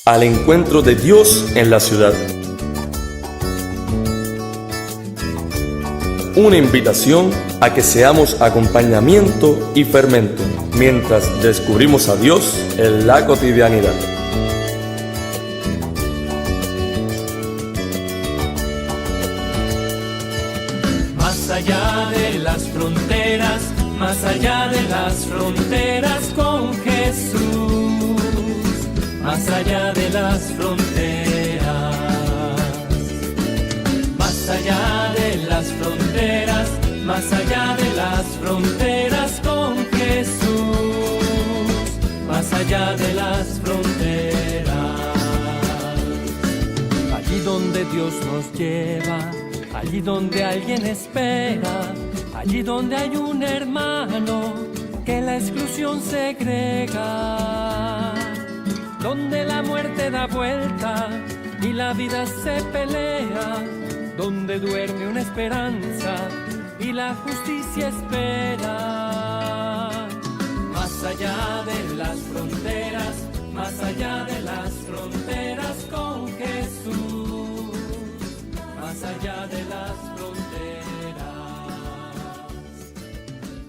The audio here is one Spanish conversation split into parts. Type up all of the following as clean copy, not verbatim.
al encuentro de Dios en la ciudad. Una invitación a que seamos acompañamiento y fermento mientras descubrimos a Dios en la cotidianidad. Más allá de las fronteras, más allá de las fronteras con Jesús, más allá de las fronteras, más allá de las fronteras, más allá de las fronteras con Jesús, más allá de las fronteras. Allí donde Dios nos lleva, allí donde alguien espera, allí donde hay un hermano que la exclusión segrega, donde la muerte da vuelta y la vida se pelea, donde duerme una esperanza y la justicia espera. Más allá de las fronteras, más allá de las fronteras con Jesús, más allá de las fronteras,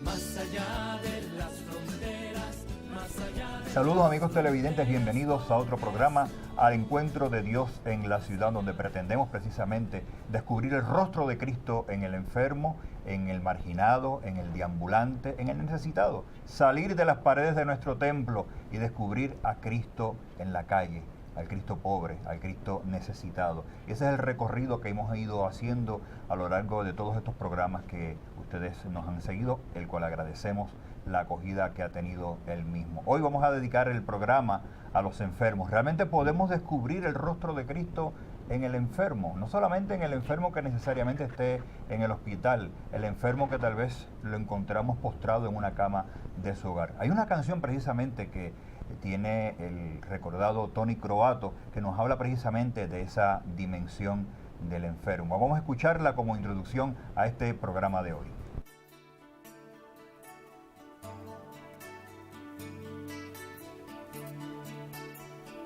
más allá de las fronteras, más allá de... Saludos amigos televidentes, bienvenidos a otro programa, al encuentro de Dios en la ciudad, donde pretendemos precisamente descubrir el rostro de Cristo en el enfermo, en el marginado, en el deambulante, en el necesitado. Salir de las paredes de nuestro templo y descubrir a Cristo en la calle, al Cristo pobre, al Cristo necesitado. Y ese es el recorrido que hemos ido haciendo a lo largo de todos estos programas que ustedes nos han seguido, el cual agradecemos la acogida que ha tenido el mismo. Hoy vamos a dedicar el programa a los enfermos. Realmente podemos descubrir el rostro de Cristo en el enfermo, no solamente en el enfermo que necesariamente esté en el hospital, el enfermo que tal vez lo encontramos postrado en una cama de su hogar. Hay una canción precisamente que tiene el recordado Tony Croato que nos habla precisamente de esa dimensión del enfermo. Vamos a escucharla como introducción a este programa de hoy.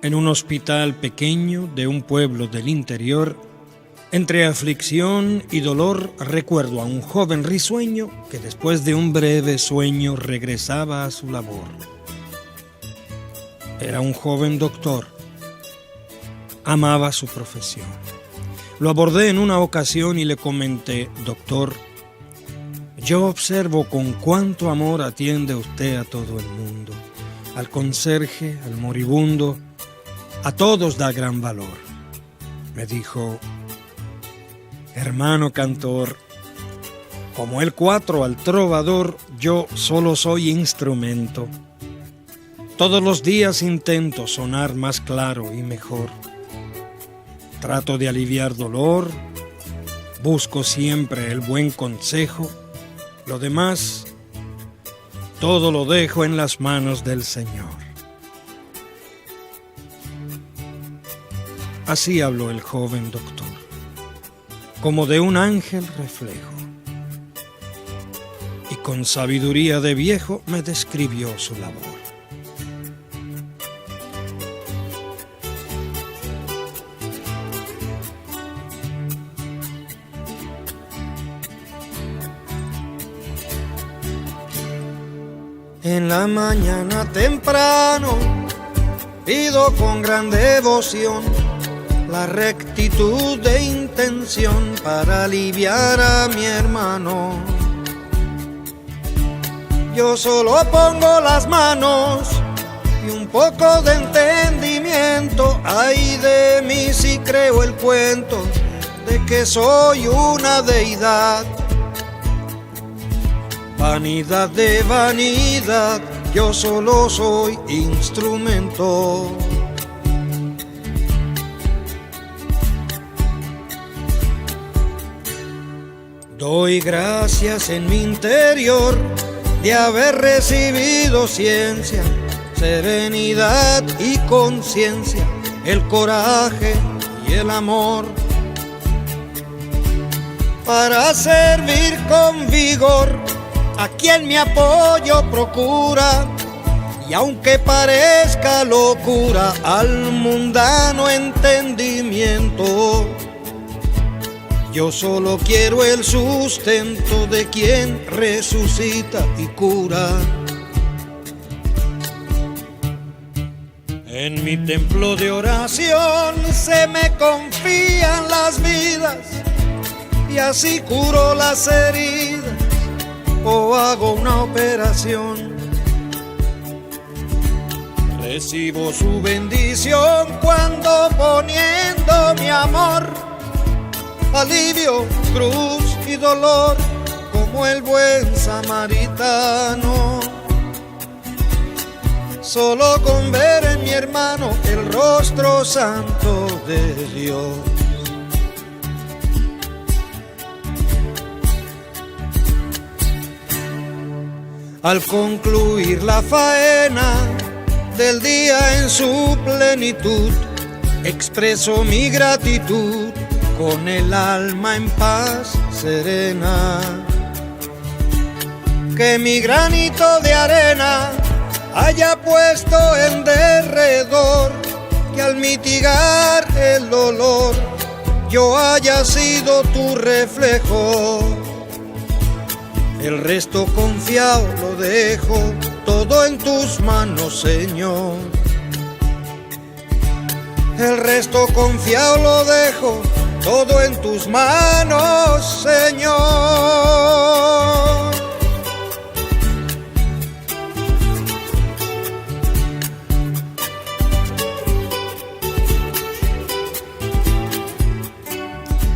En un hospital pequeño de un pueblo del interior, entre aflicción y dolor, recuerdo a un joven risueño que después de un breve sueño regresaba a su labor. Era un joven doctor. Amaba su profesión. Lo abordé en una ocasión y le comenté: doctor, yo observo con cuánto amor atiende usted a todo el mundo, al conserje, al moribundo, a todos da gran valor. Me dijo: hermano cantor, como el cuatro al trovador, yo solo soy instrumento. Todos los días intento sonar más claro y mejor. Trato de aliviar dolor, busco siempre el buen consejo. Lo demás, todo lo dejo en las manos del Señor. Así habló el joven doctor, como de un ángel reflejo, y con sabiduría de viejo me describió su labor. En la mañana temprano pido con gran devoción la rectitud de intención para aliviar a mi hermano. Yo solo pongo las manos y un poco de entendimiento. Ay de mí si creo el cuento de que soy una deidad. Vanidad de vanidad, yo solo soy instrumento. Doy gracias en mi interior de haber recibido ciencia, serenidad y conciencia, el coraje y el amor, para servir con vigor a quien mi apoyo procura Y aunque parezca locura al mundano entendimiento, yo solo quiero el sustento de quien resucita y cura. En mi templo de oración se me confían las vidas y así curo las heridas o hago una operación. Recibo su bendición cuando poniendo mi amor, alivio, cruz y dolor como el buen samaritano. Solo con ver en mi hermano el rostro santo de Dios. Al concluir la faena del día en su plenitud, expreso mi gratitud con el alma en paz serena. Que mi granito de arena haya puesto en derredor, que al mitigar el dolor yo haya sido tu reflejo. El resto confiado lo dejo, todo en tus manos, Señor. El resto confiado lo dejo, todo en tus manos, Señor.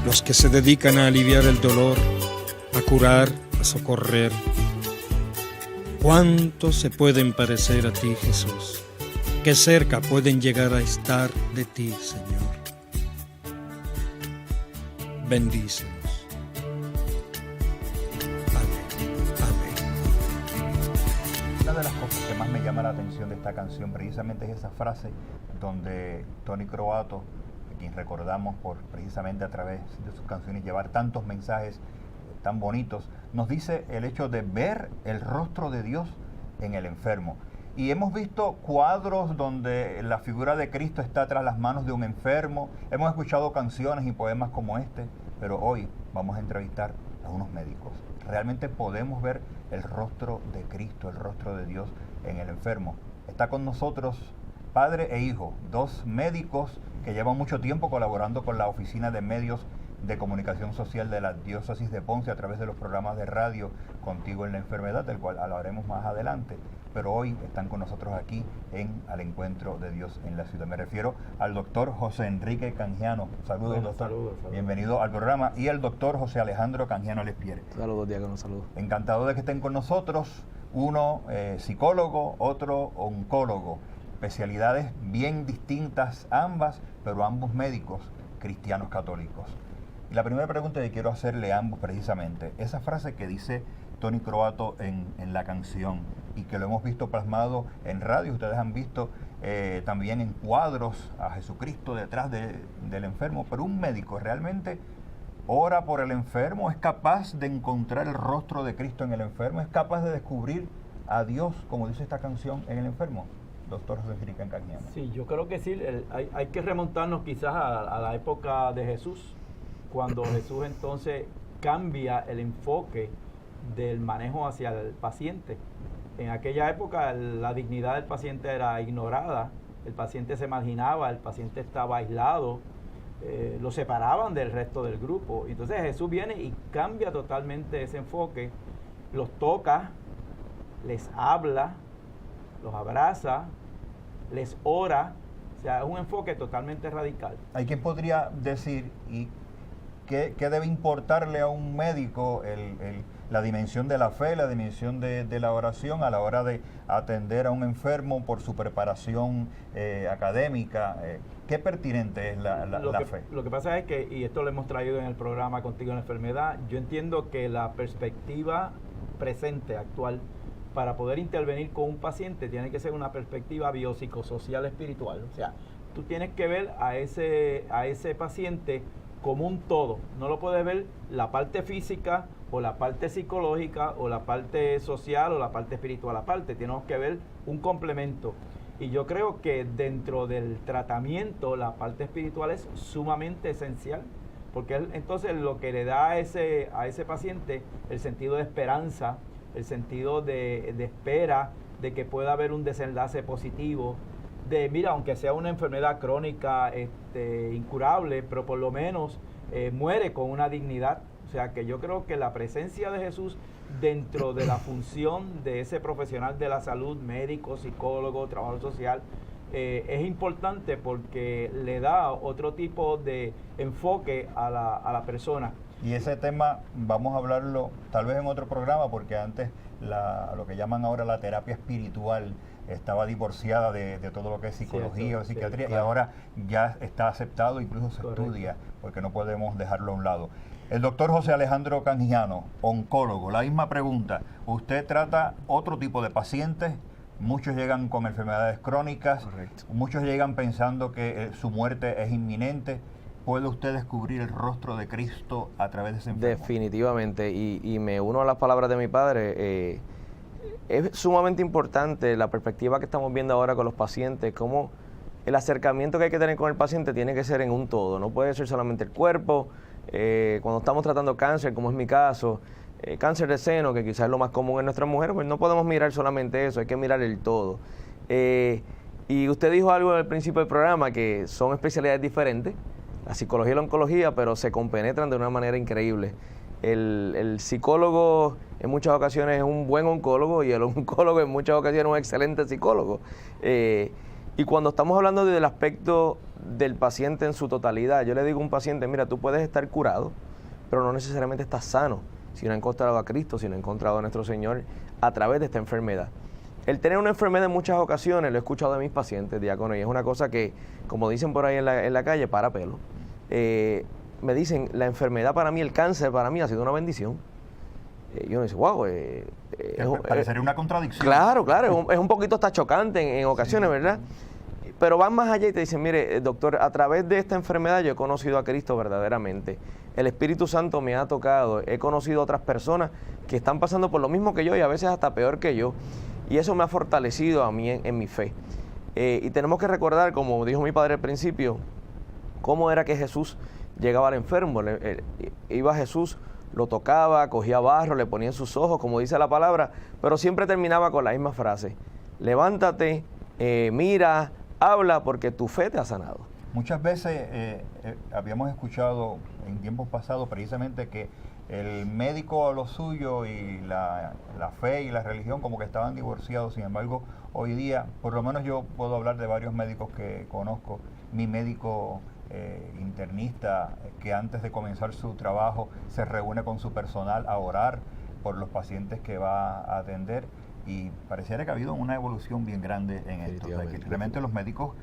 Los que se dedican a aliviar el dolor, a curar, a socorrer, ¿cuántos se pueden parecer a ti, Jesús? Qué cerca pueden llegar a estar de ti, Señor. Bendícenos. Amén. Amén. Una de las cosas que más me llama la atención de esta canción precisamente es esa frase donde Tony Croato, a quien recordamos por precisamente a través de sus canciones llevar tantos mensajes tan bonitos, nos dice el hecho de ver el rostro de Dios en el enfermo. Y hemos visto cuadros donde la figura de Cristo está tras las manos de un enfermo, hemos escuchado canciones y poemas como este, pero hoy vamos a entrevistar a unos médicos. Realmente podemos ver el rostro de Cristo, el rostro de Dios en el enfermo. Está con nosotros padre e hijo, dos médicos que llevan mucho tiempo colaborando con la Oficina de Medios de Comunicación Social de la Diócesis de Ponce a través de los programas de radio Contigo en la Enfermedad, del cual hablaremos más adelante. Pero hoy están con nosotros aquí en Al Encuentro de Dios en la Ciudad. Me refiero al doctor José Enrique Canjiano. Saludos, doctor. Saludos. Bienvenido al programa. Y el doctor José Alejandro Canjiano Lespiere. Saludos, diácono, saludos. Encantado de que estén con nosotros. Uno psicólogo, otro oncólogo. Especialidades bien distintas ambas, pero ambos médicos cristianos católicos. Y la primera pregunta que quiero hacerle a ambos precisamente, esa frase que dice Tony Croato en la canción y que lo hemos visto plasmado en radio, ustedes han visto también en cuadros a Jesucristo detrás del enfermo, pero un médico realmente ora por el enfermo, es capaz de encontrar el rostro de Cristo en el enfermo, es capaz de descubrir a Dios, como dice esta canción, en el enfermo. Doctor José Enrique Canjiano. Sí, yo creo que sí, hay que remontarnos quizás a la época de Jesús, cuando Jesús entonces cambia el enfoque del manejo hacia el paciente. En aquella época la dignidad del paciente era ignorada, el paciente se marginaba, el paciente estaba aislado, lo separaban del resto del grupo. Entonces Jesús viene y cambia totalmente ese enfoque, los toca, les habla, los abraza, les ora, o sea, es un enfoque totalmente radical. Hay quien podría decir, ¿y qué debe importarle a un médico la dimensión de la fe, la dimensión de la oración a la hora de atender a un enfermo por su preparación académica? ¿Qué pertinente es la fe? Lo que pasa es que, y esto lo hemos traído en el programa Contigo en la Enfermedad, yo entiendo que la perspectiva presente, actual, para poder intervenir con un paciente tiene que ser una perspectiva biopsicosocial espiritual. O sea, tú tienes que ver a ese paciente como un todo. No lo puedes ver la parte física o la parte psicológica o la parte social o la parte espiritual aparte. Tenemos que ver un complemento. Y yo creo que dentro del tratamiento la parte espiritual es sumamente esencial, porque entonces lo que le da a ese paciente el sentido de esperanza, el sentido de espera, de que pueda haber un desenlace positivo, de mira, aunque sea una enfermedad crónica incurable, pero por lo menos muere con una dignidad. O sea que yo creo que la presencia de Jesús dentro de la función de ese profesional de la salud, médico, psicólogo, trabajador social, es importante porque le da otro tipo de enfoque a la persona. Y ese tema vamos a hablarlo tal vez en otro programa, porque antes lo que llaman ahora la terapia espiritual estaba divorciada de todo lo que es psicología o psiquiatría, claro. Y ahora ya está aceptado, incluso se estudia, porque no podemos dejarlo a un lado. El doctor José Alejandro Canjiano, oncólogo, la misma pregunta. ¿Usted trata otro tipo de pacientes? Muchos llegan con enfermedades crónicas. Correcto. Muchos llegan pensando que su muerte es inminente. ¿Puede usted descubrir el rostro de Cristo a través de ese enfermo? Definitivamente, y me uno a las palabras de mi padre. Es sumamente importante la perspectiva que estamos viendo ahora con los pacientes, cómo el acercamiento que hay que tener con el paciente tiene que ser en un todo, no puede ser solamente el cuerpo. Cuando estamos tratando cáncer, como es mi caso, cáncer de seno, que quizás es lo más común en nuestras mujeres, pues no podemos mirar solamente eso, hay que mirar el todo. Y usted dijo algo al principio del programa, que son especialidades diferentes, la psicología y la oncología, pero se compenetran de una manera increíble. El psicólogo en muchas ocasiones es un buen oncólogo y el oncólogo en muchas ocasiones es un excelente psicólogo. Y cuando estamos hablando del aspecto del paciente en su totalidad, yo le digo a un paciente, mira, tú puedes estar curado, pero no necesariamente estás sano si no has encontrado a Cristo, si no has encontrado a nuestro Señor a través de esta enfermedad. El tener una enfermedad en muchas ocasiones, lo he escuchado de mis pacientes, diácono, y es una cosa que, como dicen por ahí en la calle, para pelo. Me dicen, la enfermedad para mí, el cáncer para mí ha sido una bendición. Y uno dice, wow, parecería una contradicción. Claro, es un poquito hasta chocante en ocasiones, ¿verdad? Pero van más allá y te dicen, mire, doctor, a través de esta enfermedad yo he conocido a Cristo verdaderamente. El Espíritu Santo me ha tocado, he conocido a otras personas que están pasando por lo mismo que yo y a veces hasta peor que yo. Y eso me ha fortalecido a mí en mi fe. Y tenemos que recordar, como dijo mi padre al principio, cómo era que Jesús llegaba al enfermo. Iba Jesús, lo tocaba, cogía barro, le ponía en sus ojos, como dice la palabra, pero siempre terminaba con la misma frase: levántate, mira, habla, porque tu fe te ha sanado. Muchas veces habíamos escuchado en tiempos pasados precisamente que el médico a lo suyo y la fe y la religión como que estaban divorciados. Sin embargo, hoy día, por lo menos yo puedo hablar de varios médicos que conozco. Mi médico internista, que antes de comenzar su trabajo se reúne con su personal a orar por los pacientes que va a atender, y pareciera que ha habido una evolución bien grande en esto. O sea, que realmente los médicos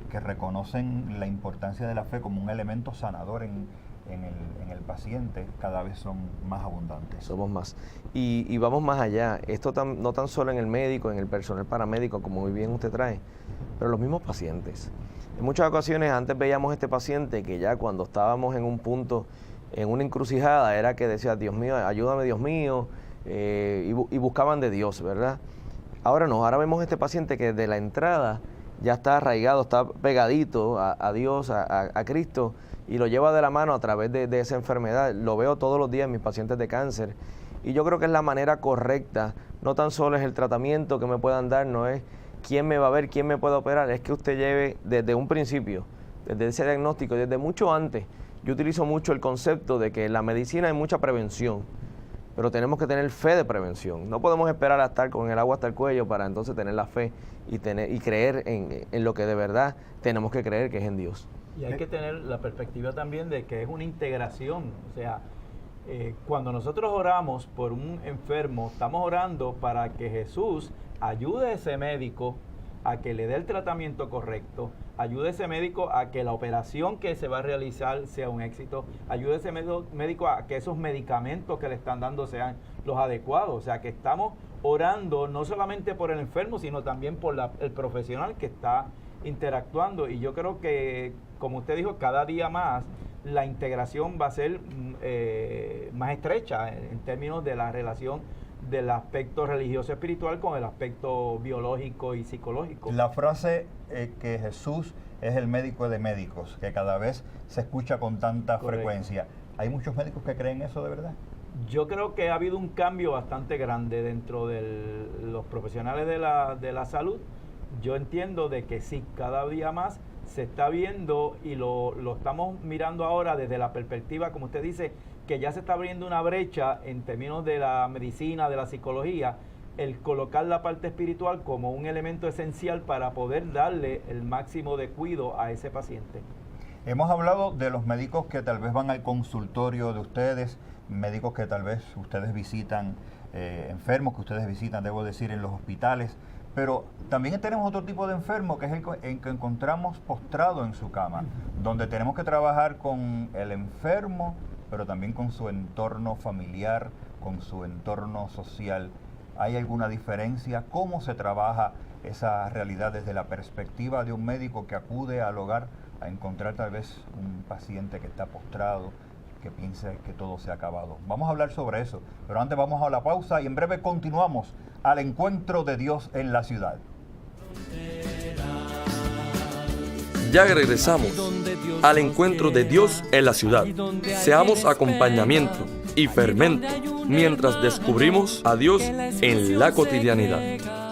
que reconocen la importancia de la fe como un elemento sanador en el paciente, cada vez son más abundantes. Somos más. Y vamos más allá. Esto no tan solo en el médico, en el personal paramédico, como muy bien usted trae, pero los mismos pacientes. En muchas ocasiones antes veíamos a este paciente que ya cuando estábamos en un punto, en una encrucijada, era que decía, Dios mío, ayúdame, Dios mío, y buscaban de Dios, ¿verdad? Ahora no, ahora vemos a este paciente que desde la entrada ya está arraigado, está pegadito a Dios, a Cristo, y lo lleva de la mano a través de esa enfermedad. Lo veo todos los días en mis pacientes de cáncer, y yo creo que es la manera correcta. No tan solo es el tratamiento que me puedan dar, no es quién me va a ver, quién me puede operar, es que usted lleve desde un principio, desde ese diagnóstico, desde mucho antes. Yo utilizo mucho el concepto de que en la medicina hay mucha prevención, pero tenemos que tener fe de prevención. No podemos esperar a estar con el agua hasta el cuello para entonces tener la fe y creer en lo que de verdad tenemos que creer, que es en Dios. Y hay que tener la perspectiva también de que es una integración. O sea, cuando nosotros oramos por un enfermo, estamos orando para que Jesús ayude a ese médico a que le dé el tratamiento correcto, ayude a ese médico a que la operación que se va a realizar sea un éxito, ayude a ese médico a que esos medicamentos que le están dando sean los adecuados. O sea, que estamos orando no solamente por el enfermo, sino también por el profesional que está interactuando. Y yo creo que, como usted dijo, cada día más la integración va a ser más estrecha en términos de la relación del aspecto religioso espiritual con el aspecto biológico y psicológico. La frase que Jesús es el médico de médicos, que cada vez se escucha con tanta frecuencia, ¿hay muchos médicos que creen eso de verdad? Yo creo que ha habido un cambio bastante grande dentro de los profesionales de la salud. Yo entiendo de que sí, cada día más se está viendo y lo estamos mirando ahora desde la perspectiva, como usted dice, que ya se está abriendo una brecha en términos de la medicina, de la psicología, el colocar la parte espiritual como un elemento esencial para poder darle el máximo de cuidado a ese paciente. Hemos hablado de los médicos que tal vez van al consultorio de ustedes, médicos que tal vez ustedes visitan, enfermos que ustedes visitan, debo decir, en los hospitales, pero también tenemos otro tipo de enfermo que es el que encontramos postrado en su cama, donde tenemos que trabajar con el enfermo, pero también con su entorno familiar, con su entorno social. ¿Hay alguna diferencia? ¿Cómo se trabaja esa realidad desde la perspectiva de un médico que acude al hogar a encontrar tal vez un paciente que está postrado, que piense que todo se ha acabado? Vamos a hablar sobre eso, pero antes vamos a la pausa y en breve continuamos al encuentro de Dios en la ciudad. Ya regresamos al encuentro de Dios en la ciudad. Seamos acompañamiento y fermento mientras descubrimos a Dios en la cotidianidad.